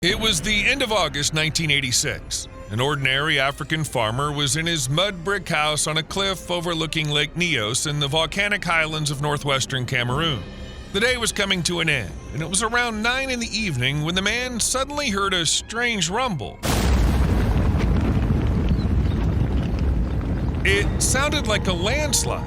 It was the end of August 1986. An ordinary African farmer was in his mud brick house on a cliff overlooking Lake Nyos in the volcanic highlands of northwestern Cameroon. The day was coming to an end, and it was around 9 in the evening when the man suddenly heard a strange rumble. It sounded like a landslide,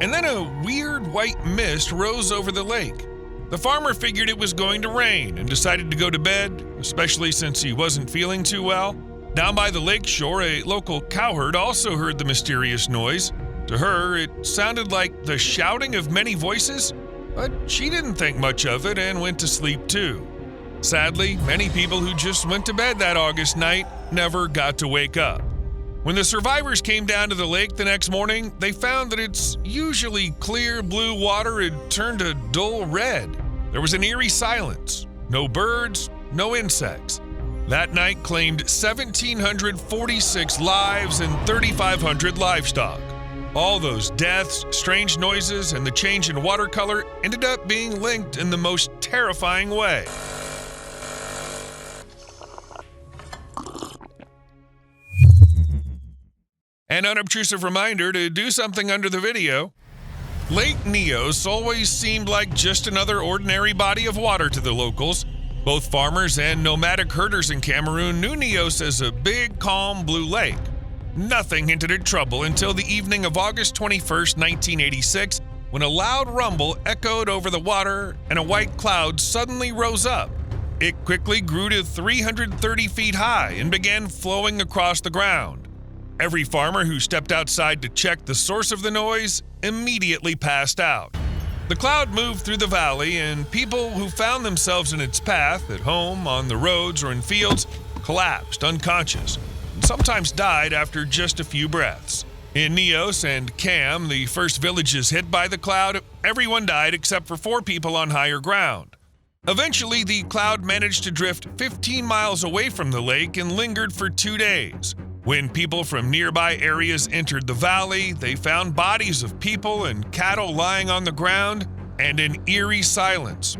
and then a weird white mist rose over the lake. The farmer figured it was going to rain and decided to go to bed, especially since he wasn't feeling too well. Down by the lake shore, a local cowherd also heard the mysterious noise. To her, it sounded like the shouting of many voices, but she didn't think much of it and went to sleep too. Sadly, many people who just went to bed that August night never got to wake up. When the survivors came down to the lake the next morning, they found that its usually clear blue water had turned a dull red. There was an eerie silence. No birds, no insects. That night claimed 1,746 lives and 3,500 livestock. All those deaths, strange noises, and the change in water color ended up being linked in the most terrifying way. An unobtrusive reminder to do something under the video. Lake Nyos always seemed like just another ordinary body of water to the locals. Both farmers and nomadic herders in Cameroon knew Nyos as a big, calm blue lake. Nothing hinted at trouble until the evening of August 21st, 1986, when a loud rumble echoed over the water and a white cloud suddenly rose up. It quickly grew to 330 feet high and began flowing across the ground. Every farmer who stepped outside to check the source of the noise immediately passed out. The cloud moved through the valley, and people who found themselves in its path, at home, on the roads, or in fields, collapsed unconscious, and sometimes died after just a few breaths. In Nyos and Cam, the first villages hit by the cloud, everyone died except for 4 people on higher ground. Eventually, the cloud managed to drift 15 miles away from the lake and lingered for 2 days. When people from nearby areas entered the valley, they found bodies of people and cattle lying on the ground and an eerie silence.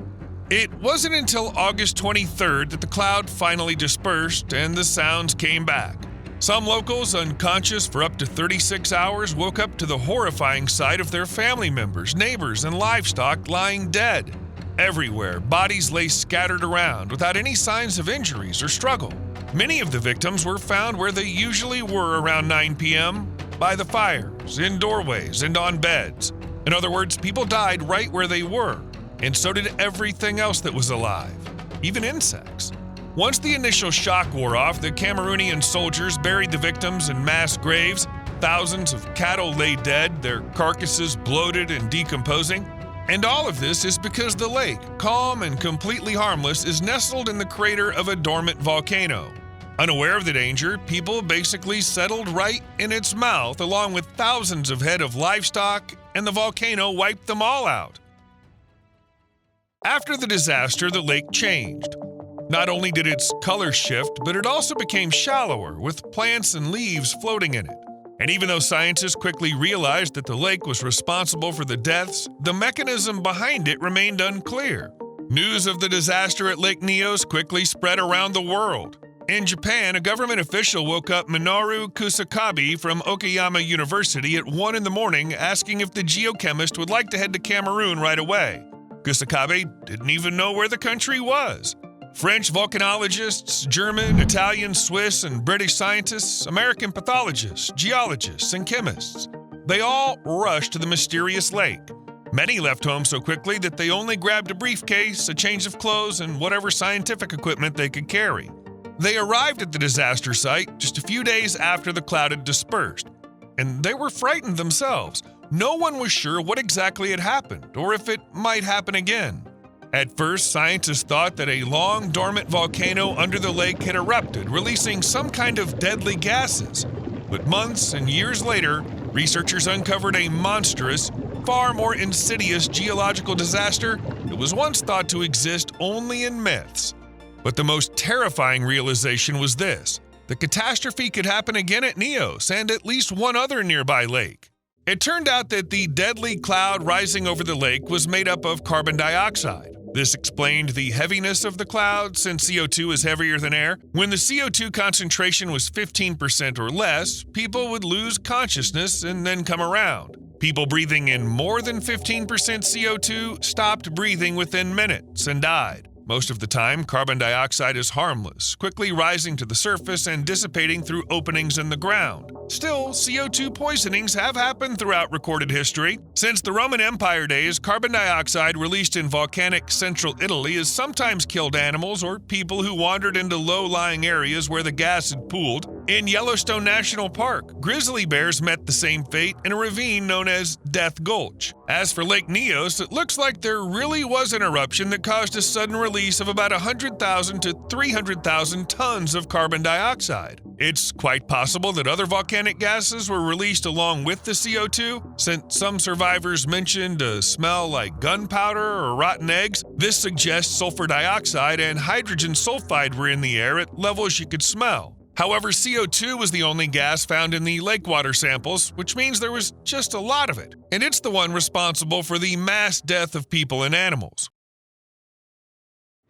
It wasn't until August 23rd that the cloud finally dispersed and the sounds came back. Some locals, unconscious for up to 36 hours, woke up to the horrifying sight of their family members, neighbors, and livestock lying dead. Everywhere, bodies lay scattered around without any signs of injuries or struggle. Many of the victims were found where they usually were around 9 p.m., by the fires, in doorways, and on beds. In other words, people died right where they were, and so did everything else that was alive, even insects. Once the initial shock wore off, the Cameroonian soldiers buried the victims in mass graves. Thousands of cattle lay dead, their carcasses bloated and decomposing. And all of this is because the lake, calm and completely harmless, is nestled in the crater of a dormant volcano. Unaware of the danger, people basically settled right in its mouth, along with thousands of head of livestock, and the volcano wiped them all out. After the disaster, the lake changed. Not only did its color shift, but it also became shallower, with plants and leaves floating in it. And even though scientists quickly realized that the lake was responsible for the deaths, the mechanism behind it remained unclear. News of the disaster at Lake Nyos quickly spread around the world. In Japan, a government official woke up Minoru Kusakabe from Okayama University at 1 in the morning asking if the geochemist would like to head to Cameroon right away. Kusakabe didn't even know where the country was. French volcanologists, German, Italian, Swiss, and British scientists, American pathologists, geologists, and chemists. They all rushed to the mysterious lake. Many left home so quickly that they only grabbed a briefcase, a change of clothes, and whatever scientific equipment they could carry. They arrived at the disaster site just a few days after the cloud had dispersed, and they were frightened themselves. No one was sure what exactly had happened, or if it might happen again. At first, scientists thought that a long, dormant volcano under the lake had erupted, releasing some kind of deadly gases. But months and years later, researchers uncovered a monstrous, far more insidious geological disaster that was once thought to exist only in myths. But the most terrifying realization was this: the catastrophe could happen again at Nyos and at least one other nearby lake. It turned out that the deadly cloud rising over the lake was made up of carbon dioxide. This explained the heaviness of the cloud, since CO2 is heavier than air. When the CO2 concentration was 15% or less, people would lose consciousness and then come around. People breathing in more than 15% CO2 stopped breathing within minutes and died. Most of the time, carbon dioxide is harmless, quickly rising to the surface and dissipating through openings in the ground. Still, CO2 poisonings have happened throughout recorded history. Since the Roman Empire days, carbon dioxide released in volcanic central Italy has sometimes killed animals or people who wandered into low-lying areas where the gas had pooled. In Yellowstone National Park, grizzly bears met the same fate in a ravine known as Death Gulch. As for Lake Nyos, it looks like there really was an eruption that caused a sudden release of about 100,000 to 300,000 tons of carbon dioxide. It's quite possible that other volcanic gases were released along with the CO2, since some survivors mentioned a smell like gunpowder or rotten eggs. This suggests sulfur dioxide and hydrogen sulfide were in the air at levels you could smell. However, CO2 was the only gas found in the lake water samples, which means there was just a lot of it, and it's the one responsible for the mass death of people and animals.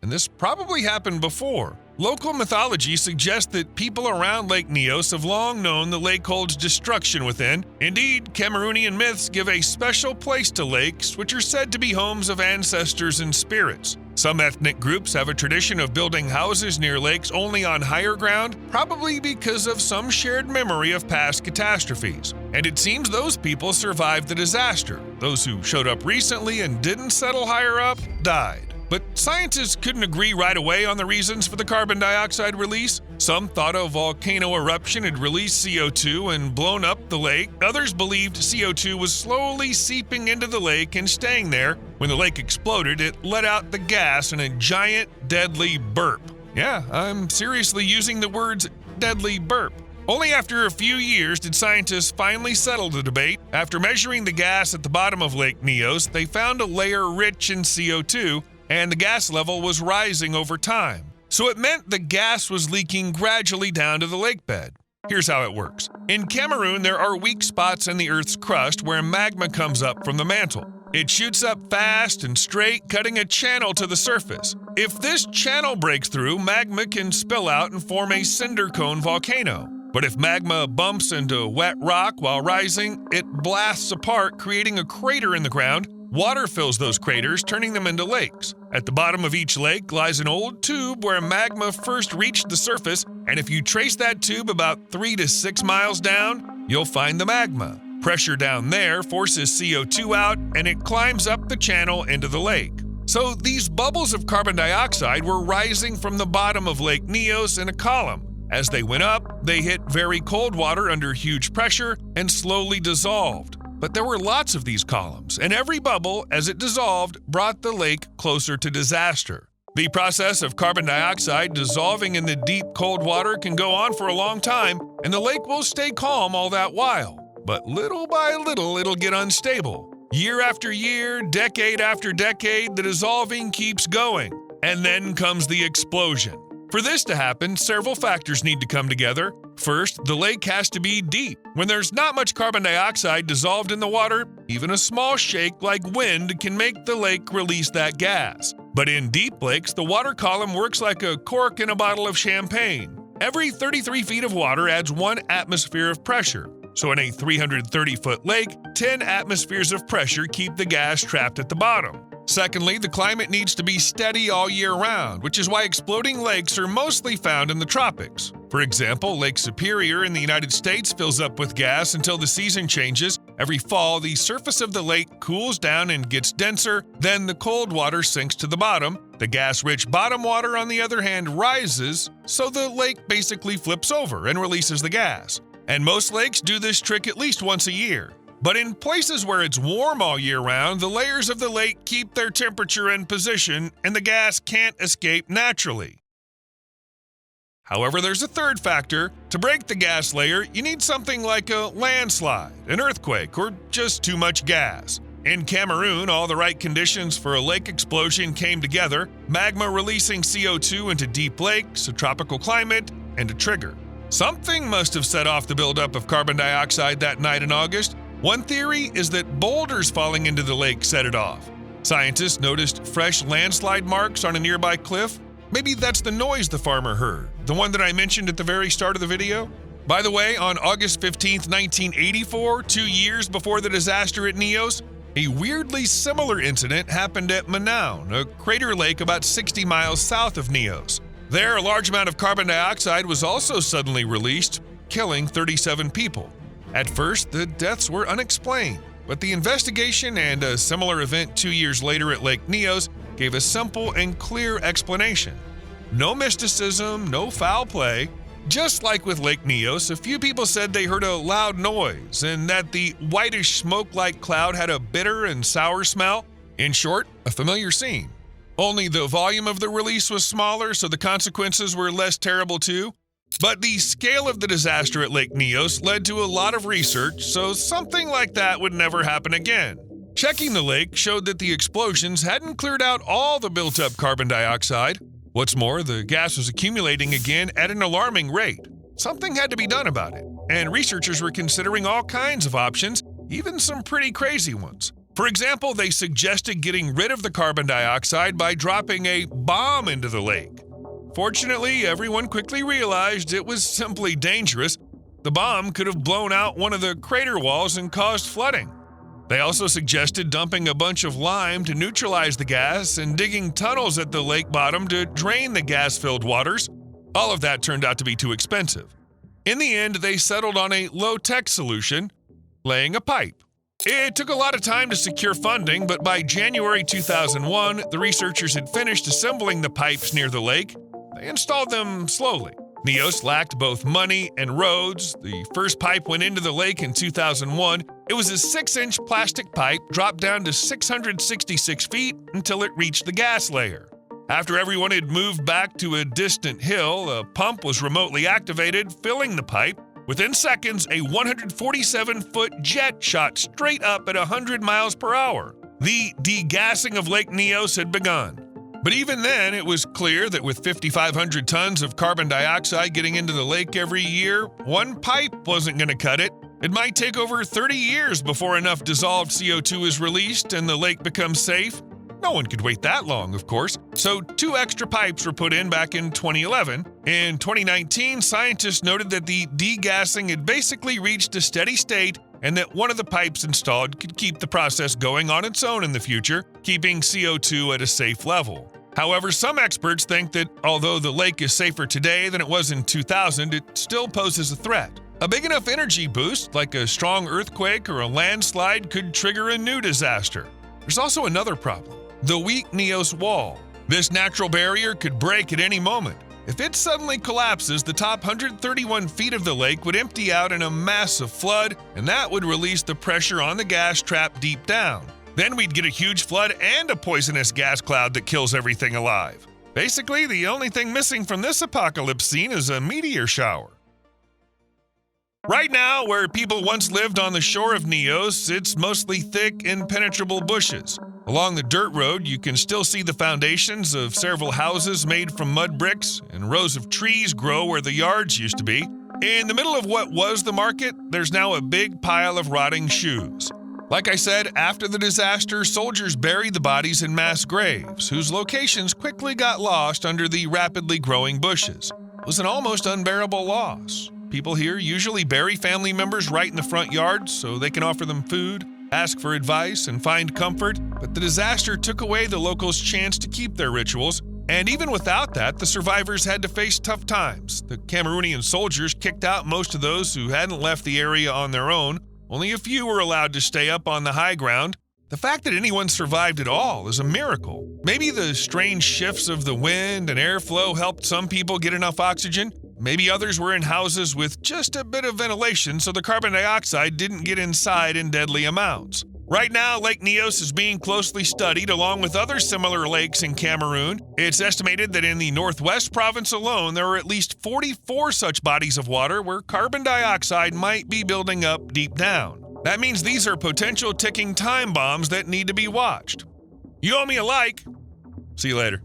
And this probably happened before. Local mythology suggests that people around Lake Nyos have long known the lake holds destruction within. Indeed, Cameroonian myths give a special place to lakes, which are said to be homes of ancestors and spirits. Some ethnic groups have a tradition of building houses near lakes only on higher ground, probably because of some shared memory of past catastrophes. And it seems those people survived the disaster. Those who showed up recently and didn't settle higher up died. But scientists couldn't agree right away on the reasons for the carbon dioxide release. Some thought a volcano eruption had released CO2 and blown up the lake. Others believed CO2 was slowly seeping into the lake and staying there. When the lake exploded, it let out the gas in a giant, deadly burp. Yeah, I'm seriously using the words deadly burp. Only after a few years did scientists finally settle the debate. After measuring the gas at the bottom of Lake Nyos, they found a layer rich in CO2, and the gas level was rising over time. So it meant the gas was leaking gradually down to the lake bed. Here's how it works. In Cameroon, there are weak spots in the Earth's crust where magma comes up from the mantle. It shoots up fast and straight, cutting a channel to the surface. If this channel breaks through, magma can spill out and form a cinder cone volcano. But if magma bumps into wet rock while rising, it blasts apart, creating a crater in the ground. Water fills those craters, turning them into lakes. At the bottom of each lake lies an old tube where magma first reached the surface, and if you trace that tube about 3 to 6 miles down, you'll find the magma. Pressure down there forces CO2 out, and it climbs up the channel into the lake. So these bubbles of carbon dioxide were rising from the bottom of Lake Nyos in a column. As they went up, they hit very cold water under huge pressure and slowly dissolved. But there were lots of these columns, and every bubble, as it dissolved, brought the lake closer to disaster. The process of carbon dioxide dissolving in the deep, cold water can go on for a long time, and the lake will stay calm all that while. But little by little, it'll get unstable. Year after year, decade after decade, the dissolving keeps going. And then comes the explosion. For this to happen, several factors need to come together. First, the lake has to be deep. When there's not much carbon dioxide dissolved in the water, even a small shake like wind can make the lake release that gas. But in deep lakes, the water column works like a cork in a bottle of champagne. Every 33 feet of water adds 1 atmosphere of pressure. So in a 330-foot lake, 10 atmospheres of pressure keep the gas trapped at the bottom. Secondly, the climate needs to be steady all year round, which is why exploding lakes are mostly found in the tropics. For example, Lake Superior in the United States fills up with gas until the season changes. Every fall, the surface of the lake cools down and gets denser, then the cold water sinks to the bottom. The gas-rich bottom water, on the other hand, rises, so the lake basically flips over and releases the gas. And most lakes do this trick at least once a year. But in places where it's warm all year round, the layers of the lake keep their temperature and position, and the gas can't escape naturally. However, there's a third factor. To break the gas layer, you need something like a landslide, an earthquake, or just too much gas. In Cameroon, all the right conditions for a lake explosion came together: magma releasing CO2 into deep lakes, a tropical climate, and a trigger. Something must have set off the buildup of carbon dioxide that night in August. One theory is that boulders falling into the lake set it off. Scientists noticed fresh landslide marks on a nearby cliff. Maybe that's the noise the farmer heard, the one that I mentioned at the very start of the video. By the way, on August 15, 1984, 2 years before the disaster at Neos, a weirdly similar incident happened at Manaun, a crater lake about 60 miles south of Neos. There, a large amount of carbon dioxide was also suddenly released, killing 37 people. At first, the deaths were unexplained, but the investigation and a similar event 2 years later at Lake Neos gave a simple and clear explanation. No mysticism, no foul play. Just like with Lake Neos, a few people said they heard a loud noise and that the whitish smoke-like cloud had a bitter and sour smell. In short, a familiar scene. Only the volume of the release was smaller, so the consequences were less terrible too. But the scale of the disaster at Lake Neos led to a lot of research, so something like that would never happen again. Checking the lake showed that the explosions hadn't cleared out all the built-up carbon dioxide. What's more, the gas was accumulating again at an alarming rate. Something had to be done about it, and researchers were considering all kinds of options, even some pretty crazy ones. For example, they suggested getting rid of the carbon dioxide by dropping a bomb into the lake. Fortunately, everyone quickly realized it was simply dangerous. The bomb could have blown out one of the crater walls and caused flooding. They also suggested dumping a bunch of lime to neutralize the gas and digging tunnels at the lake bottom to drain the gas-filled waters. All of that turned out to be too expensive. In the end, they settled on a low-tech solution, laying a pipe. It took a lot of time to secure funding, but by January 2001, the researchers had finished assembling the pipes near the lake. They installed them slowly. Neos lacked both money and roads. The first pipe went into the lake in 2001. It was a 6-inch plastic pipe dropped down to 666 feet until it reached the gas layer. After everyone had moved back to a distant hill, a pump was remotely activated, filling the pipe. Within seconds, a 147-foot jet shot straight up at 100 miles per hour. The degassing of Lake Neos had begun. But even then, it was clear that with 5,500 tons of carbon dioxide getting into the lake every year, one pipe wasn't going to cut it. It might take over 30 years before enough dissolved CO2 is released and the lake becomes safe. No one could wait that long, of course, so 2 extra pipes were put in back in 2011. In 2019, scientists noted that the degassing had basically reached a steady state and that one of the pipes installed could keep the process going on its own in the future, keeping CO2 at a safe level. However, some experts think that although the lake is safer today than it was in 2000, it still poses a threat. A big enough energy boost, like a strong earthquake or a landslide, could trigger a new disaster. There's also another problem: the weak Neos wall. This natural barrier could break at any moment. If it suddenly collapses, the top 131 feet of the lake would empty out in a massive flood, and that would release the pressure on the gas trap deep down. Then we'd get a huge flood and a poisonous gas cloud that kills everything alive. Basically, the only thing missing from this apocalypse scene is a meteor shower. Right now, where people once lived on the shore of Neos, it's mostly thick, impenetrable bushes. Along the dirt road, you can still see the foundations of several houses made from mud bricks, and rows of trees grow where the yards used to be. In the middle of what was the market, there's now a big pile of rotting shoes. Like I said, after the disaster, soldiers buried the bodies in mass graves, whose locations quickly got lost under the rapidly growing bushes. It was an almost unbearable loss. People here usually bury family members right in the front yard so they can offer them food, ask for advice, and find comfort, but the disaster took away the locals' chance to keep their rituals, and even without that, the survivors had to face tough times. The Cameroonian soldiers kicked out most of those who hadn't left the area on their own. Only a few were allowed to stay up on the high ground. The fact that anyone survived at all is a miracle. Maybe the strange shifts of the wind and airflow helped some people get enough oxygen. Maybe others were in houses with just a bit of ventilation so the carbon dioxide didn't get inside in deadly amounts. Right now, Lake Neos is being closely studied along with other similar lakes in Cameroon. It's estimated that in the Northwest province alone, there are at least 44 such bodies of water where carbon dioxide might be building up deep down. That means these are potential ticking time bombs that need to be watched. You owe me a like. See you later.